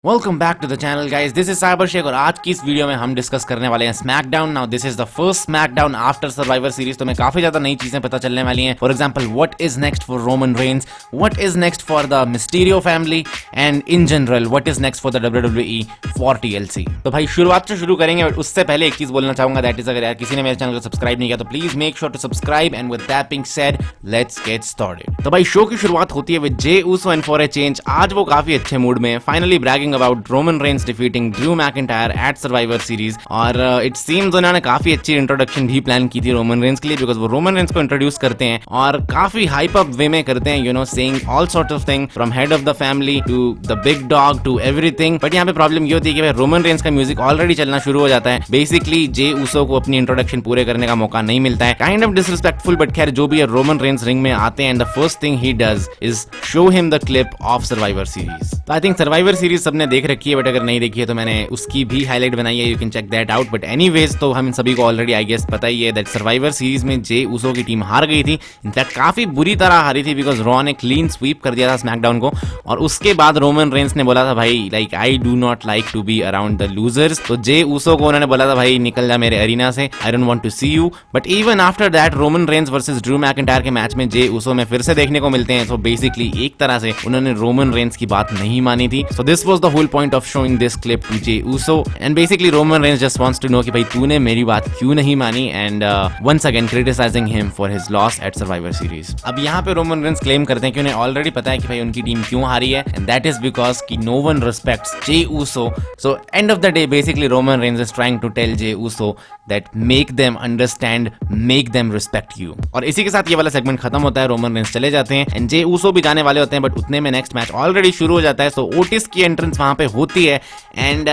Welcome back to the channel guys, this is cyber Sheikh और आज की इस वीडियो में हम डिस्कस करने वाले हैं SmackDown. Now this is the first SmackDown after survivor series, तो मैं काफी ज्यादा नई चीजें पता चलने वाली हैं। For example, what is next for Roman Reigns, what is next for the Mysterio family and in general what is next for the WWE for TLC। तो भाई शुरुआत से शुरू करेंगे, बट उससे पहले एक चीज बोलना चाहूंगा, दैट इज अगर यार किसी ने मेरे चैनल को सब्सक्राइब नहीं किया तो please make sure to subscribe and with that being said let's get started. तो भाई शो की शुरुआत होती है with Jey Uso and for a change. आज वो काफी अच्छे मूड में, finally bragging about Roman defeating Drew McIntyre at Survivor Series. और इट सीम्स उन्होंने काफी अच्छी इंट्रोडक्शन भी प्लान की थी रोमन रेंस के लिए, बिकॉज वो रोमन रेंस को इंट्रोड्यूस करते हैं और काफी हाइप अप वे में करते हैं, you know, saying all sort of thing from head of the family to the big dog to everything. But यहाँ पे प्रॉब्लम ये होती है कि भाई रोमन रेंस का म्यूजिक ऑलरेडी चलना शुरू हो जाता है। बेसिकली जे ऊसो को अपनी इंट्रोडक्शन पूरे करने का मौका नहीं मिलता है, काइंड ऑफ डिसरिस्पेक्टफुल। बट खैर जो भी है, रोमन रेंस रिंग में आते हैं and the first thing he does is show him the clip of survivor series. तो आई थिंक सर्वाइवर सीरीज सबने देख रखी है, बट अगर नहीं देखी है तो मैंने उसकी भी हाईलाइट बनाई है, you can check that out. But anyways, तो हम सभी को ऑलरेडी आई गेस पता ही है दैट सर्वाइवर सीरीज में जे ऊसो की टीम हार गई थी। इनफैक्ट काफी बुरी तरह हारी थी, बिकॉज रॉ ने क्लीन स्वीप कर दिया था स्मैकडाउन को। और उसके बाद रोमन रेंस ने बोला था भाई like I do not like to be around the losers. तो जे ऊसो को उन्होंने बोला था भाई निकल जा मेरे अरीना से, I don't want to see you. But even after that Roman Reigns versus Drew McIntyre के मैच में जे ऊसो में फिर से देखने को मिलते हैं। सो बेसिकली एक तरह से उन्होंने रोमन रेंस की बात नहीं मानी थी। So this was the whole point of showing this clip to Jey Uso and basically Roman Reigns just wants to know कि भाई तूने मेरी बात क्यों नहीं मानी, and once again criticising him for his loss at Survivor Series. अब यहाँ पे रोमन रेंस क्लेम करते हैं कि उन्हें ऑलरेडी पता है कि भाई उनकी टीम क्यों हारी है, एंड दैट इज बिकॉज कि no one respects Jey Uso. So end of the day basically Roman Reigns is trying to tell Jey Uso that make them understand, make them respect you. और इसी के साथ ये वाला segment खत्म होता है, रोमन रेंस चले जाते हैं एंड जे ऊसो भी जाने वाले होते हैं। बट उतने में नेक्स्ट मैच ऑलरेडी शुरू हो जाता है। सो ओटिस की एंट्रेंस वहां पे होती है and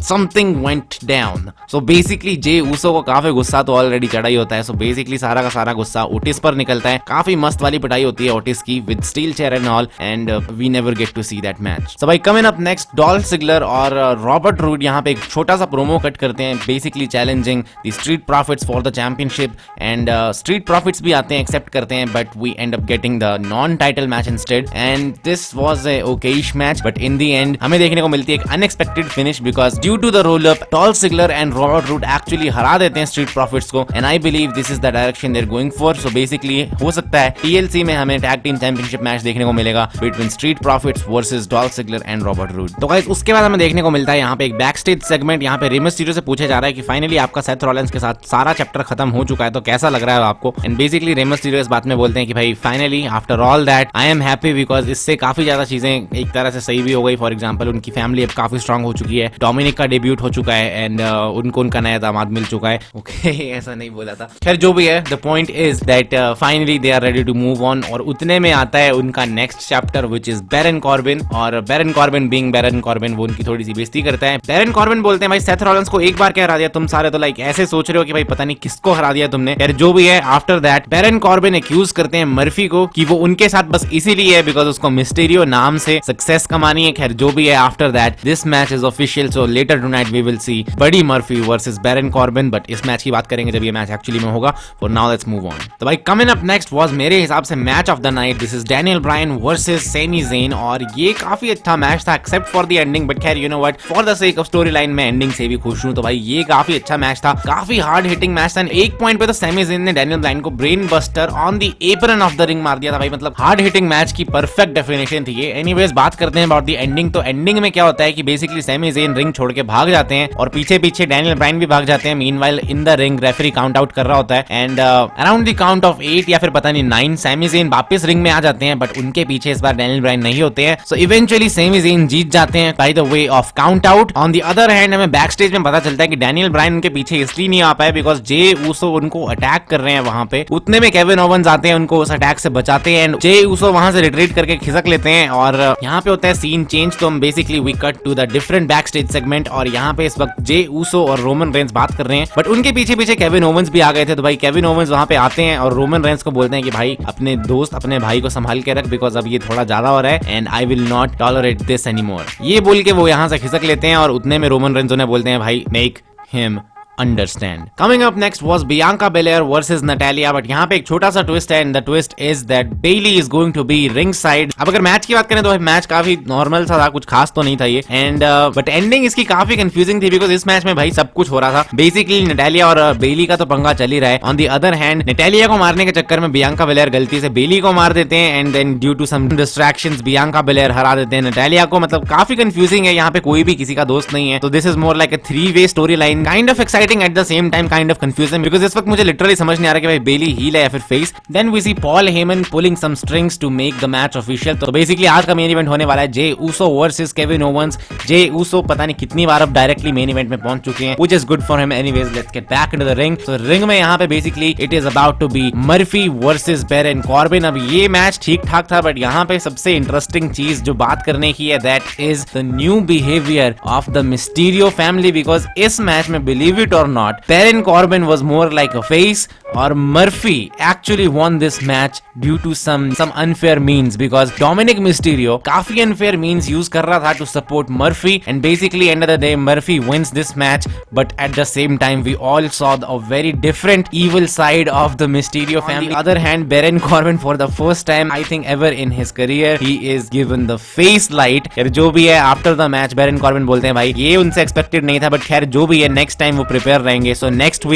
something went down. So basically Jey Uso को काफी गुस्सा तो ऑलरेडी चढ़ा ही होता है। सो बेसिकली सारा का सारा गुस्सा ओटिस पर निकलता है। काफी मस्त वाली पिटाई होती है ओटिस की with steel chair and all, and we never get to see that match. So भाई coming up next, Dolph Ziggler और रॉबर्ट रूड यहाँ पे एक छोटा सा प्रोमो कट करते हैं, basically challenging the Street Profits for the championship. And Street Profits भी आते हैं, एक्सेप्ट करते हैं, but we end up getting the non title match instead. And this was a okayish match, but in the end हमें देखने को मिलती है एक unexpected finish, because due to the roll up Dolph Ziggler and Robert Roode actually हरा देते हैं Street Profits को। And I believe this is the direction they are going for. So basically हो सकता है TLC में हमें टैग टीम चैंपियनशिप मैच देखने को मिलेगा between Street Profits versus Dolph Ziggler and Robert Roode. तो गाइस उसके बाद हमें देखने को मिलता है यहाँ पे एक बैक स्टेज सेगमेंट। यहाँ पे रे मिस्टीरियो से पूछा जा रहा है कि फाइनली आपका सेथ रॉलिंस के साथ सारा चैप्टर खत्म हो चुका है, तो कैसा लग रहा है आपको। एंड बेसिकली रे मिस्टीरियो इस बात में बोलते हैं कि भाई finally after all that I am happy, because इससे काफी ज्यादा चीजें एक तरह से सही भी हो गई। फॉर एग्जाम्पल उनकी फैमिली अब काफी स्ट्रांग हो चुकी है, डोमिनिक का डेब्यूट हो चुका है एंड उनको उनका नया दामाद मिल चुका है। ओके ऐसा नहीं बोला था, खैर जो भी है, the point is that finally they are ready to move on. और उतने में आता है उनका next chapter which is Baron Corbin. और Baron Corbin being Baron Corbin वो उनकी थोड़ी सी बेइज्जती करता है। बैरन कॉर्बिन बोलते हैं भाई सेथ रॉलिंस को एक बार क्या हरा दिया, तुम सारे तो लाइक ऐसे सोच रहे हो कि भाई पता नहीं किसको हरा दिया तुमने। खैर जो भी है, after that Baron Corbin accuse करते हैं मर्फी को कि वो उनके साथ बस इसीलिए है बिकॉज उसको मिस्टीरियो नाम से सक्सेस कमानी है। खैर जो भी है, after that this match is official. So later tonight we will see Buddy Murphy versus Baron Corbin, but इस मैच की बात करेंगे जब ये मैच एक्चुअली में होगा। For now let's move on. तो भाई कमिंग अप नेक्स्ट वाज मेरे हिसाब से match of the night. This is Daniel Bryan versus Sami Zayn. और ये काफी अच्छा मैच था except for the ending, but खैर you know what, for the sake of story line में एंडिंग से भी खुश हूं। तो भाई ये काफी अच्छा मैच था, काफी हार्ड हिटिंग मैच था। एक पॉइंट पे तो सैमी ज़ेन ने डैनियल ब्रायन को brain buster on the apron of the ring मार दिया था भाई। मतलब हार्ड हिटिंग मैच की परफेक्ट डेफिनेशन थी ये। एनीवेज बात करते हैं अबाउट द एंडिंग। तो एंडिंग में क्या होता है कि बेसिकली सैमी ज़ेन रिंग छोड़ के भाग जाते हैं और पीछे पीछे डैनियल ब्रायन भी भाग जाते हैं। Meanwhile in the ring referee count out कर रहा होता है and around the count of 8 या फिर पता नहीं 9 सैमी ज़ेन वापस रिंग में आ जाते हैं, बट उनके पीछे इस बार डैनियल ब्रायन नहीं होते हैं। सो इवेंचुअली सैमी ज़ेन जीत जाते हैं by the way of count out. On the other hand हमें बैक स्टेज में पता चलता है कि डैनियल ब्रायन उनके पीछे इसलिए नहीं आ पाए बिकॉज जे ऊसो उनको अटैक कर रहे हैं वहां पे। उतने में केविन ओवंस आते हैं, उनको उस अटैक से बचाते हैं एंड जे ऊसो वहां से रिट्रीट करके खिसक लेते हैं। और यहाँ पे होता है सीन चेंज। तो हम basically we cut to the different backstage segment और यहाँ पे इस वक्त जे ऊसो और रोमन रेंस बात कर रहे हैं, बट उनके पीछे पीछे केविन ओवंस भी आ गए थे। तो भाई केविन ओवंस वहां पे आते हैं और रोमन रेंस को बोलते हैं कि भाई अपने दोस्त अपने भाई को संभाल के रख, बिकॉज अब ये थोड़ा ज्यादा हो रहा है and I will not tolerate this anymore. ये बोल के वो यहाँ से खिसक लेते हैं और उतने में रोमन रेंस उन्हें बोलते हैं भाई make him understand. Coming up next was Bianca Belair versus Natalia, but यहाँ पे एक छोटा सा ट्विस्ट है, and the twist is that Bayley is going to be ringside. अब अगर मैच की बात करें तो मैच काफी नॉर्मल सा था, कुछ खास तो नहीं था ये, एंड बट एंडिंग इसकी काफी कंफ्यूजिंग थी बिकॉज इस मैच में भाई सब कुछ हो रहा था. बेसिकली नटालिया और बेली का तो पंगा चल ही रहा है. On the other hand Natalya को मारने के चक्कर में बियांका बेलेयर गलती से बेली को मार देते हैं, and then due to some distractions Bianca Belair हरा देते हैं नटालिया को. मतलब काफी कंफ्यूजिंग है, यहाँ पे कोई भी किसी का दोस्त नहीं है. तो this is more like a 3-way story line, kind of exciting at the same time kind of confusing because इस वक्त मुझे लिटरली समझ नहीं आ रहा कि भाई बेली हील है या फिर face. Then we see Paul Heyman pulling some strings to make the match official. तो बेसिकली आज का मेन इवेंट होने वाला है Jey Uso versus Kevin Owens. Jey Uso पता नहीं कितनी बार अब डायरेक्टली मेन इवेंट में पहुंच चुके हैं, which is good for him. Anyways let's get back into the ring. तो रिंग में यहाँ पे basically it is about to be Murphy versus Baron Corbin. अब ये मैच ठीक ठाक था, बट यहाँ पे सबसे इंटरेस्टिंग चीज जो बात करने की है that is the new behaviour of the Mysterio family. Because इस मैच में believe it or not Baron Corbin was more like a face, और Murphy actually won this match due to some unfair means because Dominic Mysterio काफी unfair means use कर रहा था to support Murphy, and basically end of the day Murphy wins this match. But at the same time we all saw a very different evil side of the Mysterio family. On the other hand, Baron Corbin for the first time I think ever in his career he is given the face light. यार जो भी है after the match Baron Corbin बोलते हैं भाई ये उनसे expected नहीं था, but खैर जो भी है next time वो prepare रहेंगे. So next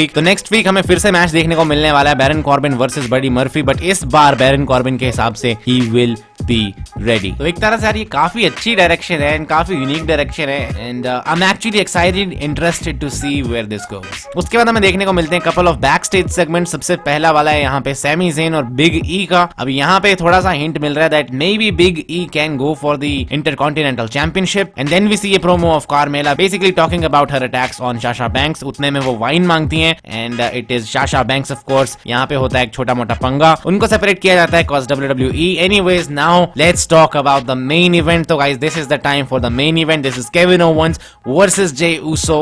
week हमें फिर से मैच देखने को मिलने वाला है Baron Corbin versus Buddy Murphy, but इस बार बैरन कॉर्बिन के हिसाब से ही विल बी रेडी. तो एक तरह से यार ये काफी अच्छी डायरेक्शन है एंड काफी यूनिक डायरेक्शन है, and I am actually excited interested to see where this goes. उसके बाद हमें देखने को मिलते हैं couple of backstage segment. सबसे पहला वाला है यहाँ पे सैमी ज़ेन और बिग ई का. अब यहाँ पे थोड़ा सा हिंट मिल रहा है that maybe big E can go for the intercontinental championship, and then we see a promo of Carmella basically talking about her attacks on Sasha Banks. उतने में वो वाइन मांगती हैं, and it is Sasha Banks of course. यहाँ पे होता है एक छोटा मोटा पंगा, उनको सेपरेट किया जाता है cause WWE. Anyways now let's talk about the main event. So guys, this is the time for the main event. This is Kevin Owens versus Jey Uso,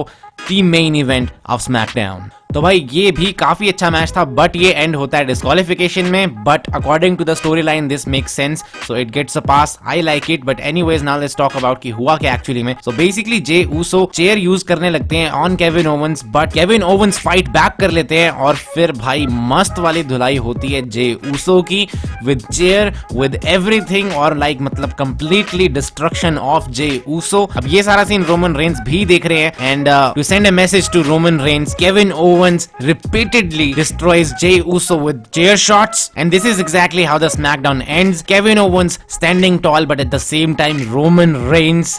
the main event of SmackDown. तो भाई ये भी काफी अच्छा match था, but ये and होता है डिस्क्वालिफिकेशन में. But according to the storyline this makes sense, so it gets a pass. I like it. But anyways now let's talk about कि हुआ क्या एक्चुअली में. So basically Jey Uso chair use करने लगते हैं on Kevin Owens, but Kevin Owens fight back कर लेते हैं, और फिर भाई मस्त वाली धुलाई होती है जे ऊसो की विद चेयर विद एवरीथिंग, और लाइक मतलब completely destruction of Jey Uso. अब ये सारा सीन रोमन रेंस भी देख रहे हैं, and to send a message to Roman Reigns, Kevin Owens repeatedly destroys Jey Uso with chair shots, and this is exactly how the SmackDown ends. Kevin Owens standing tall, but at the same time Roman Reigns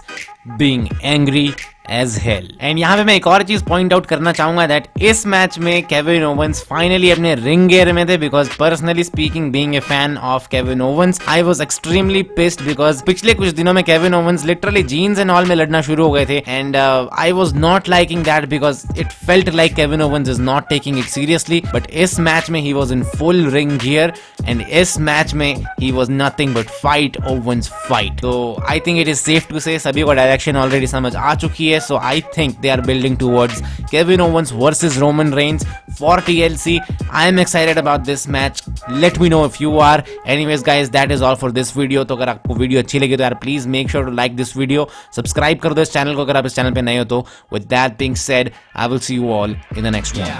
being angry as hell. And यहाँ पे मैं एक और चीज point out करना चाहूंगा that इस match में केविन ओवंस फाइनली अपने रिंग गियर में थे, because personally speaking being a fan of Kevin Owens I was extremely pissed because पिछले कुछ दिनों में Kevin Owens literally jeans and all में लड़ना शुरू हो गए थे, and I was not liking that because it felt like Kevin Owens is not taking it seriously. But इस मैच में ही was in full ring gear, and इस मैच में ही was nothing but fight Owens fight. तो I think it is safe to say सभी को direction already समझ आ चुकी है. So I think they are building towards Kevin Owens versus Roman Reigns for TLC. I am excited about this match. Let me know if you are. Anyways guys, that is all for this video. तो अगर आपको video अच्छी लगी तो यार please make sure to like this video, subscribe कर दो इस चैनल को अगर आप इस चैनल पे नए हो तो. With that being said, I will see you all in the next one.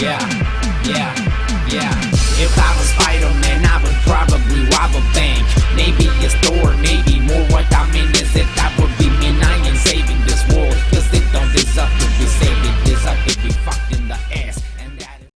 Yeah. If I was Spider-Man, I would probably rob a bank. Maybe it's